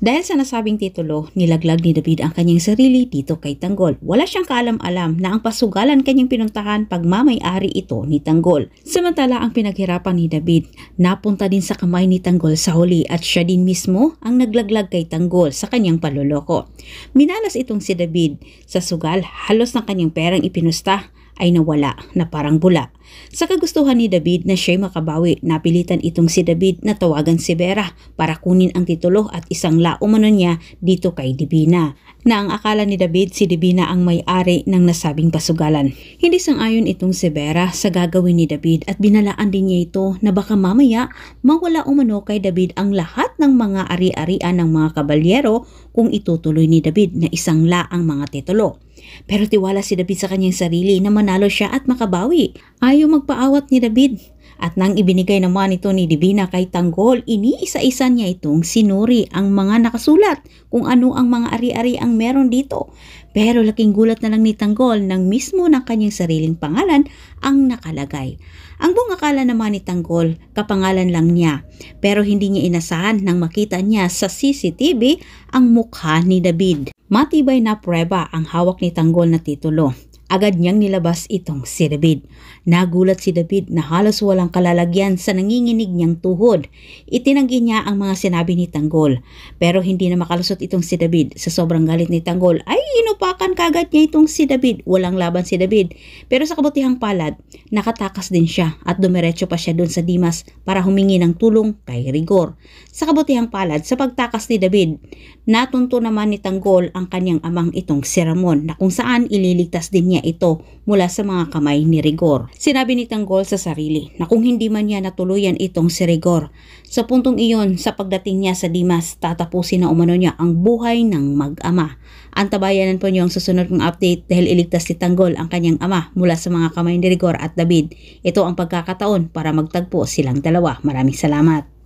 Dahil sa nasabing titulo, nilaglag ni David ang kanyang sarili dito kay Tanggol. Wala siyang kaalam-alam na ang pasugalan kanyang pinuntahan pagmamay-ari ito ni Tanggol. Samantala ang pinaghirapan ni David, napunta din sa kamay ni Tanggol sa huli at siya din mismo ang naglaglag kay Tanggol sa kanyang panloloko. Minalas itong si David sa sugal, halos ng kanyang perang ipinusta ay nawala na parang bula. Sa kagustuhan ni David na siya'y makabawi, napilitan itong si David na tawagan si Vera para kunin ang titulo at isang laumano niya dito kay Divina, na ang akala ni David si Divina ang may-ari ng nasabing pasugalan. Hindi sang-ayon itong si Vera sa gagawin ni David at binalaan din niya ito na baka mamaya mawala umano kay David ang lahat ng mga ari-arian ng mga kabalyero kung itutuloy ni David na isang laang mga titulo. Pero tiwala si David sa kanyang sarili na manalo siya at makabawi. Ayaw magpaawat ni David. At nang ibinigay naman ito ni Divina kay Tanggol, iniisa-isa niya itong sinuri ang mga nakasulat kung ano ang mga ari-ari ang meron dito. Pero laking gulat na lang ni Tanggol nang mismo ng kanyang sariling pangalan ang nakalagay. Ang buong akala naman ni Tanggol, kapangalan lang niya. Pero hindi niya inasahan nang makita niya sa CCTV ang mukha ni David. Matibay na prueba ang hawak ni Tanggol na titulo. Agad niyang nilabas itong si David. Nagulat si David na halos walang kalalagyan sa nanginginig niyang tuhod. Itinanggi niya ang mga sinabi ni Tanggol. Pero hindi na makalusot itong si David. Sa sobrang galit ni Tanggol ay inupakan kagad niya itong si David. Walang laban si David. Pero sa kabutihang palad, nakatakas din siya at dumiretso pa siya doon sa Dimas para humingi ng tulong kay Rigor. Sa kabutihang palad, sa pagtakas ni David, natunto naman ni Tanggol ang kanyang amang itong si Ramon na kung saan ililigtas din niya ito mula sa mga kamay ni Rigor. Sinabi ni Tanggol sa sarili na kung hindi man niya natuluyan itong si Rigor, sa puntong iyon sa pagdating niya sa Dimas, tatapusin na umano niya ang buhay ng mag-ama. Antabayanan po niyo ang susunod kong update dahil iligtas ni Tanggol ang kanyang ama mula sa mga kamay ni Rigor at David. Ito ang pagkakataon para magtagpo silang dalawa. Maraming salamat.